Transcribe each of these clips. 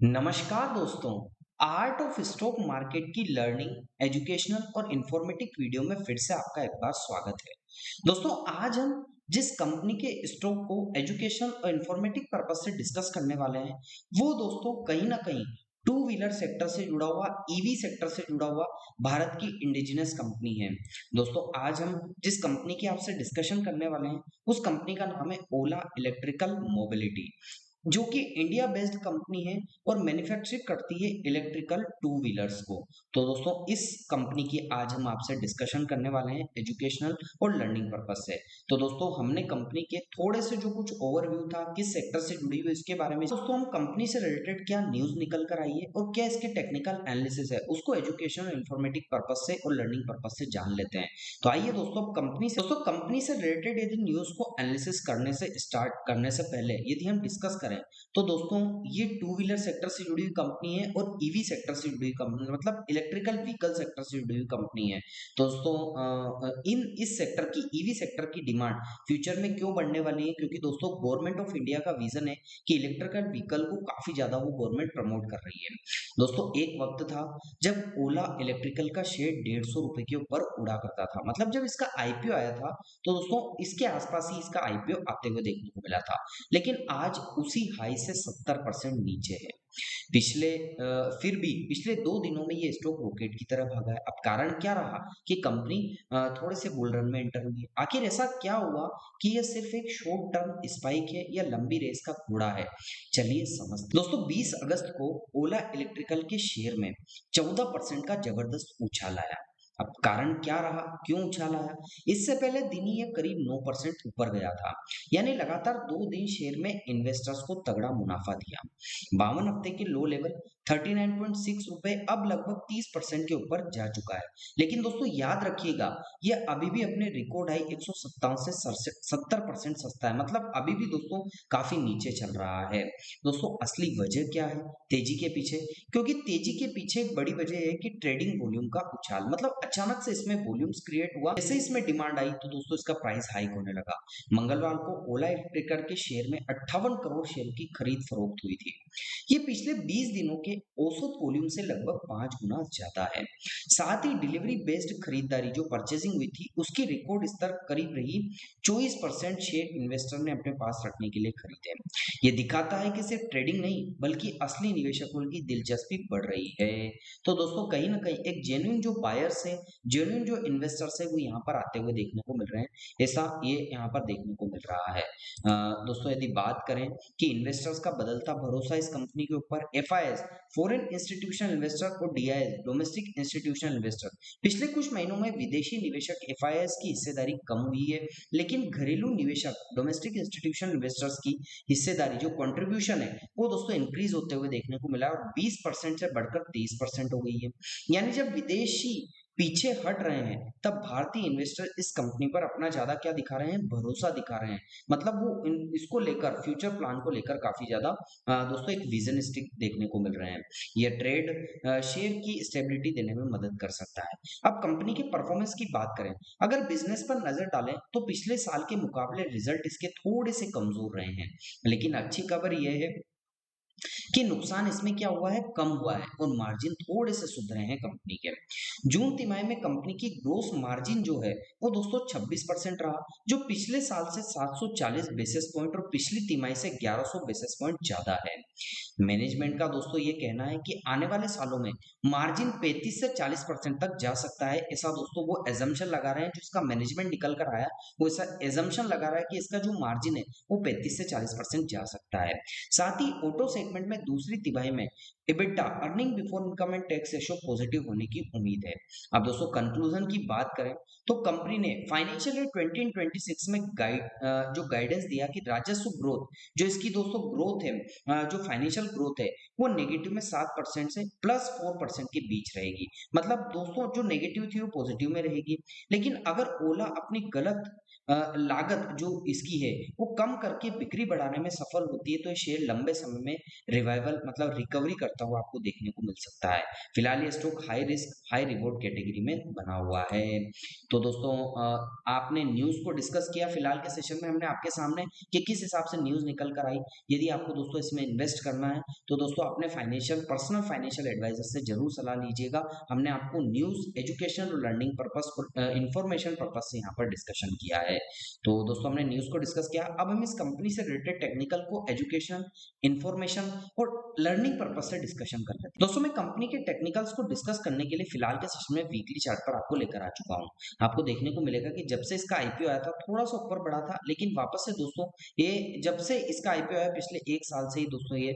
नमस्कार दोस्तों। Art of stock market की लर्निंग, एजुकेशनल और इंफॉर्मेटिव वीडियो में फिर से आपका एक बार स्वागत है। दोस्तों, आज हम जिस कंपनी के स्टॉक को एजुकेशनल और इंफॉर्मेटिव पर्पस से डिस्कस करने वाले हैं, वो दोस्तों कहीं ना कहीं टू व्हीलर सेक्टर से जुड़ा हुआ, ईवी सेक्टर से जुड़ा हुआ भारत की इंडिजिनस कंपनी है। दोस्तों, आज हम जिस कंपनी की आपसे डिस्कशन करने वाले हैं, उस कंपनी का नाम है ओला इलेक्ट्रिकल मोबिलिटी, जो कि इंडिया बेस्ड कंपनी है और मैन्युफैक्चरिंग करती है इलेक्ट्रिकल टू व्हीलर्स को। तो दोस्तों, इस कंपनी की आज हम आपसे डिस्कशन करने वाले हैं एजुकेशनल और लर्निंग पर्पस से। तो दोस्तों, हमने कंपनी के थोड़े से जो कुछ ओवरव्यू था किस सेक्टर से जुड़ी हुई इसके बारे में, दोस्तों हम कंपनी से रिलेटेड क्या न्यूज निकल कर आई है और क्या इसके टेक्निकल एनालिसिस है उसको एजुकेशनल और इंफॉर्मेटिव पर्पस से और लर्निंग पर्पस से जान लेते हैं। तो आइए दोस्तों, कंपनी से रिलेटेड यदि न्यूज को एनालिसिस करने से स्टार्ट करने से पहले यदि हम डिस्कस करें, तो दोस्तों ये टू व्हीलर सेक्टर से जुड़ी हुई कंपनी है और ईवी सेक्टर से जुड़ी हुई कंपनी, मतलब इलेक्ट्रिकल व्हीकल सेक्टर से जुड़ी हुई कंपनी है। तो दोस्तों, इन इस सेक्टर की, ईवी सेक्टर की डिमांड फ्यूचर में क्यों बढ़ने वाली है, क्योंकि दोस्तों गवर्नमेंट ऑफ इंडिया का विजन है कि इलेक्ट्रिकल व्हीकल को काफी ज्यादा वो गवर्नमेंट प्रमोट कर रही है। दोस्तों, एक वक्त था जब ओला इलेक्ट्रिकल का शेयर 150 रुपए के ऊपर उड़ा करता था, मतलब जब इसका आईपीओ आया था, तो दोस्तों इसके आसपास ही इसका आईपीओ आते हुए देखने को मिला था। लेकिन आज उसी हाई से 70% नीचे है। फिर भी पिछले 2 दिनों में ये स्टॉक रॉकेट की तरह भागा है। अब कारण क्या रहा कि कंपनी थोड़े से बुल रन में एंटर हुई है? आखिर ऐसा क्या हुआ कि ये सिर्फ एक शॉर्ट टर्म स्पाइक है या लंबी रेस का घोड़ा है? चलिए समझते हैं। दोस्तों, 20 अगस्त को ओला इलेक्ट्रिकल के शेयर में 14% का जबरदस्त उछाल आया। अब कारण क्या रहा? क्यों उछाल आया? इससे पहले दिन ही ये करीब 9% ऊपर गया था। यानी लगातार 2 दिन शेयर में इन्वेस्टर्स को तगड़ा मुनाफा दिया। 52 हफ्ते के लो लेवल 39.6 रुपए अब लगभग 30% के ऊपर जा चुका है। लेकिन दोस्तों याद रखिएगा, ये अभी भी अपने रिकॉर्ड हाई 157 से 70% सस्ता है, मतलब अभी भी दोस्तों काफी नीचे चल रहा है। दोस्तों, असली वजह क्या है तेजी के पीछे? क्योंकि तेजी के पीछे एक बड़ी वजह है कि ट्रेडिंग वॉल्यूम का उछाल, मतलब अचानक से इसमें वॉल्यूम्स क्रिएट हुआ। जैसे इसमें डिमांड आई तो दोस्तों इसका प्राइस हाइक होने लगा। मंगलवार को ओला इलेक्ट्रिकल के शेयर में 58 करोड़ शेयर की खरीद फरोख्त हुई थी। ये पिछले 20 दिनों के औसत वॉल्यूम से लगभग 5 गुना ज्यादा है। साथ ही डिलीवरी बेस्ड खरीदारी जो परचेजिंग हुई थी उसकी रिकॉर्ड स्तर करीब रही। 24% शेयर इन्वेस्टर ने अपने पास रखने के लिए खरीदे। ये दिखाता है कि सिर्फ ट्रेडिंग नहीं बल्कि असली निवेशकों की दिलचस्पी बढ़ रही है। तो दोस्तों, कहीं ना कहीं एक जेन्युइन जो बायर्स है, जेन्युइन जो इन्वेस्टर्स है, वो यहाँ पर आते हुए देखने को मिल रहे हैं। ऐसा ये यहाँ पर देखने को मिल रहा है। दोस्तों, यदि बात करें कि इन्वेस्टर्स का बदलता भरोसा इस कंपनी के ऊपर, एफआईएस फॉरेन इंस्टीट्यूशनल इन्वेस्टर और डीआईएस डोमेस्टिक इंस्टीट्यूशनल इन्वेस्टर, पिछले कुछ महीनों में विदेशी निवेशक एफआईएस की हिस्सेदारी कम हुई है, लेकिन घरेलू निवेशक डोमेस्टिक इंस्टीट्यूशनल इन्वेस्टर्स की हिस्सेदारी जो कंट्रीब्यूशन है वो दोस्तों इंक्रीज होते हुए देखने को मिला और 20% से बढ़कर 30% हो गई है। यानी जब विदेशी पीछे हट रहे हैं, तब भारतीय इन्वेस्टर इस कंपनी पर अपना ज्यादा क्या दिखा रहे हैं? भरोसा दिखा रहे हैं। मतलब वो इसको लेकर, फ्यूचर प्लान को लेकर काफी ज्यादा दोस्तों एक विजनिस्टिक देखने को मिल रहे हैं। यह ट्रेड शेयर की स्टेबिलिटी देने में मदद कर सकता है। अब कंपनी के परफॉर्मेंस की बात करें, अगर बिजनेस पर नजर डालें तो पिछले साल के मुकाबले रिजल्ट इसके थोड़े से कमजोर रहे हैं। लेकिन अच्छी खबर यह है कि नुकसान इसमें क्या हुआ है? कम हुआ है और मार्जिन थोड़े से सुधरे हैं कंपनी के। जून तिमाही में कंपनी की ग्रोस मार्जिन जो है वो दोस्तों 26% रहा, जो पिछले साल से 740 बेसिस पॉइंट और पिछली तिमाही से 1100 बेसिस पॉइंट ज्यादा है। मैनेजमेंट का दोस्तों ये कहना है कि आने वाले सालों में मार्जिन 35 से 40% तक जा सकता है। ऐसा दोस्तों वो एजम्पशन लगा रहे हैं, जो इसका मैनेजमेंट निकल कर आया वो ऐसा एजम्पशन लगा रहा है कि इसका जो मार्जिन है वो 35 से 40% जा सकता है। साथ ही ऑटो सेगमेंट में दूसरी तिमाही में EBITDA earning before income and tax ratio positive होने की उम्मीद है। अब दोस्तों कंक्लूजन की बात करें तो कंपनी ने फाइनेंशियल ईयर 2026 में जो गाइडेंस दिया कि राजस्व ग्रोथ, जो इसकी दोस्तों ग्रोथ है, जो फाइनेंशियल ग्रोथ है वो नेगेटिव में 7% से +4% के बीच रहेगी। मतलब दोस्तों जो नेगेटिव थी वो पॉजिटिव में रहेगी। लेकिन अगर ओला अपनी गलत लागत जो इसकी है वो कम करके बिक्री बढ़ाने में सफल होती है तो ये शेयर लंबे समय में रिवाइवल मतलब रिकवरी करता हुआ आपको देखने को मिल सकता है। फिलहाल ये stock high risk high reward category में बना हुआ है। तो दोस्तों आपने न्यूज़ को डिस्कस किया फिलहाल के सेशन में हमने आपके सामने कि किस हिसाब से न्यूज़ निकल कर आई। यदि आपको दोस्तों इसमें इन्वेस्ट करना है तो दोस्तों अपने पर्सनल फाइनेंशियल एडवाइजर से जरूर सलाह लीजिएगा। हमने आपको न्यूज़ एजुकेशन और लर्निंग इंफॉर्मेशन पर्पस से यहाँ पर डिस्कशन किया है। तो दोस्तों हमने न्यूज़ को डिस्कस किया। अब हम इस कंपनी से रिलेटेड टेक्निकल को एजुकेशन, इंफॉर्मेशन और लर्निंग पर्पस से डिस्कशन कर रहे हैं। दोस्तों मैं कंपनी के टेक्निकल्स को डिस्कस करने के लिए फिलहाल के सेशन में वीकली चार्ट पर आपको लेकर आ चुका हूँ। आपको देखने को मिलेगा कि जब से इसका आईपीओ आया था थोड़ा सा ऊपर बढ़ा था, लेकिन वापस से दोस्तों ये जब से इसका आईपीओ आया पिछले 1 साल से ही दोस्तों ये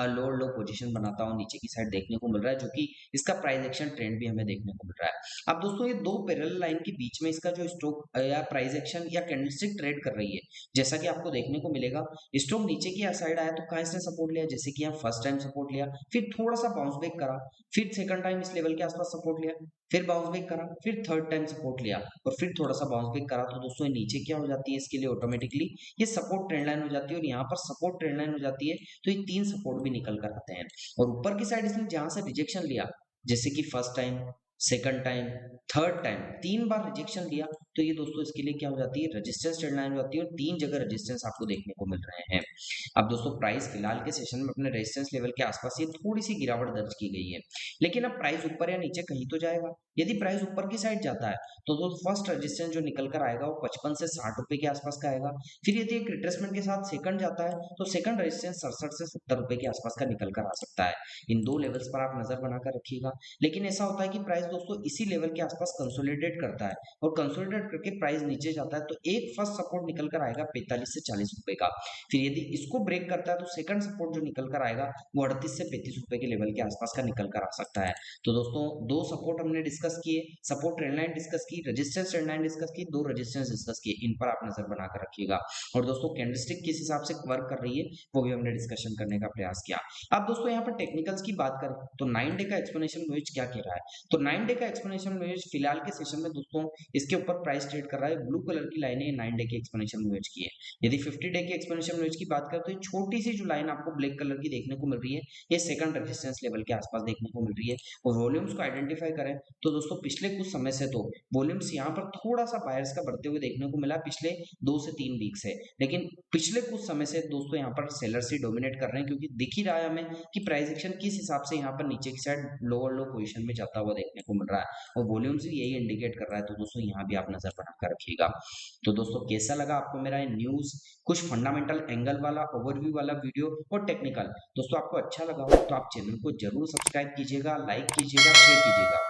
लोअर लो पोजीशन बनाता हुआ नीचे की साइड देखने को मिल रहा है, जो कि इसका प्राइस एक्शन ट्रेंड भी हमें देखने को मिल रहा है। अब दोस्तों ये दो पैरेलल लाइन के बीच में इसका जो स्टॉक या प्राइस एक्शन या कैंडलस्टिक ट्रेड कर रही है, जैसा कि आपको देखने को मिलेगा स्टॉक नीचे की साइड आया तो कहाँ इसने सपोर्ट लिया, जैसे कि यहाँ फर्स्ट टाइम सपोर्ट लिया, फिर थोड़ा सा बाउंस बैक करा, फिर सेकंड टाइम इस लेवल के आसपास सपोर्ट लिया, फिर बाउंस बैक करा, फिर थर्ड टाइम सपोर्ट लिया और फिर थोड़ा सा बाउंस बैक करा। तो दोस्तों ये नीचे क्या हो जाती है इसके लिए ऑटोमेटिकली ये सपोर्ट ट्रेंड लाइन हो जाती है और यहाँ पर सपोर्ट ट्रेंड लाइन हो जाती है। तो ये 3 सपोर्ट भी निकल कर आते हैं और ऊपर की साइड इसने जहां से रिजेक्शन लिया, जैसे कि first time, second time, third time 3 बार रिजेक्शन लिया, तो ये दोस्तों इसके लिए क्या हो जाती है रेजिस्टेंस ट्रेंड लाइन हो जाती है और 3 जगह रेजिस्टेंस आपको देखने को मिल रहे हैं। अब दोस्तों प्राइस फिलहाल के सेशन में अपने रेजिस्टेंस लेवल के आसपास ये थोड़ी सी गिरावट दर्ज की गई है, लेकिन अब प्राइस ऊपर या नीचे कहीं तो जाएगा। यदि प्राइस ऊपर की साइड जाता है तो फर्स्ट रेजिस्टेंस जो निकल कर आएगा वो 55 से 60 रुपए के आसपास का आएगा। फिर यदि एक रिट्रेसमेंट के साथ सेकंड जाता है तो सेकंड रेजिस्टेंस 67 से 70 रुपए के आसपास का निकल कर आ सकता है। इन दो लेवल्स पर आप नजर बनाकर रखिएगा। लेकिन ऐसा होता है कि प्राइस दोस्तों इसी लेवल के आसपास कंसोलिडेट करता है और कंसोलिडेट करके प्राइस नीचे जाता है तो एक फर्स्ट सपोर्ट निकल कर आएगा 45 से 40 रुपए का। फिर यदि इसको ब्रेक करता है तो सेकंड सपोर्ट जो निकल कर आएगा वो 38 से 35 रुपए के लेवल के आसपास का निकल कर आ सकता है। तो दोस्तों दो सपोर्ट हमने डिस्कस किए, सपोर्ट ट्रेंड लाइन डिस्कस की, रेजिस्टेंस ट्रेंड लाइन डिस्कस की, दो रेजिस्टेंस डिस्कस किए, इन पर आप नजर बनाकर रखिएगा। और दोस्तों कैंडलस्टिक किस हिसाब से वर्क कर रही है वो भी हमने डिस्कशन करने का प्रयास किया। अब दोस्तों यहाँ पर टेक्निकल्स की बात करें तो 9 डे का एक्सपोनेंशियल मूव्स क्या कह रहा है, तो 9 डे का एक्सपोनेंशियल मूव्स फिलहाल के सेशन में दोस्तों इसके ऊपर प्राइस ट्रेड कर रहा है। ब्लू कलर की लाइन है 9 डे के एक्सपोनेंशियल मूव्स की है। यदि 50 डे के एक्सपोनेंशियल मूव्स की बात करें तो ये छोटी सी जो लाइन आपको ब्लैक कलर की देखने को मिल रही है ये सेकंड रेजिस्टेंस लेवल के आसपास देखने को मिल रही है। और वॉल्यूम्स को आइडेंटिफाई करें तो दोस्तों पिछले कुछ समय से तो वॉल्यूम्स यहाँ पर थोड़ा सा बायर्स का बढ़ते हुए देखने को मिला पिछले 2 से 3 वीक से, लेकिन पिछले कुछ समय से दोस्तों यहाँ पर सेलर्स ही डोमिनेट कर रहे हैं, क्योंकि दिख ही रहा है हमें कि प्राइस एक्शन किस हिसाब से यहाँ पर नीचे की साइड लोअर लो पोजीशन में जाता हुआ देखने को मिल रहा है और वॉल्यूम्स भी यही इंडिकेट कर रहा है। तो दोस्तों यहाँ भी आप नजर बनाकर रखिएगा। तो दोस्तों कैसा लगा आपको मेरा ये न्यूज, कुछ फंडामेंटल एंगल वाला ओवरव्यू वाला वीडियो और टेक्निकल, दोस्तों आपको अच्छा लगा हो तो आप चैनल को जरूर सब्सक्राइब कीजिएगा, लाइक कीजिएगा, शेयर कीजिएगा।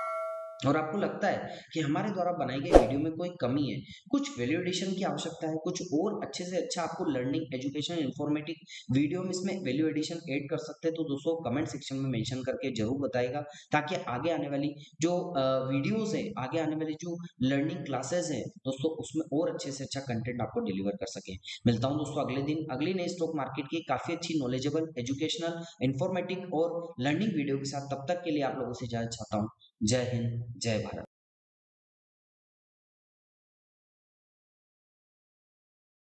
और आपको लगता है कि हमारे द्वारा बनाई गई वीडियो में कोई कमी है, कुछ वैल्यू एडिशन की आवश्यकता है, कुछ और अच्छे से अच्छा आपको लर्निंग एजुकेशन इंफॉर्मेटिव वीडियो में इसमें वैल्यू एडिशन ऐड कर सकते हैं, तो दोस्तों कमेंट सेक्शन में मेंशन करके जरूर बताइएगा, ताकि आगे आने वाली जो वीडियोस है, आगे आने वाली जो लर्निंग क्लासेस है दोस्तों उसमें और अच्छे से अच्छा कंटेंट आपको डिलीवर कर सके। मिलता हूँ दोस्तों अगले दिन अगली नई स्टॉक मार्केट की काफी अच्छी नॉलेजेबल एजुकेशनल इंफॉर्मेटिव और लर्निंग वीडियो के साथ। तब तक के लिए आप लोगों से इजाजत चाहता हूँ। जय हिंद, जय भारत।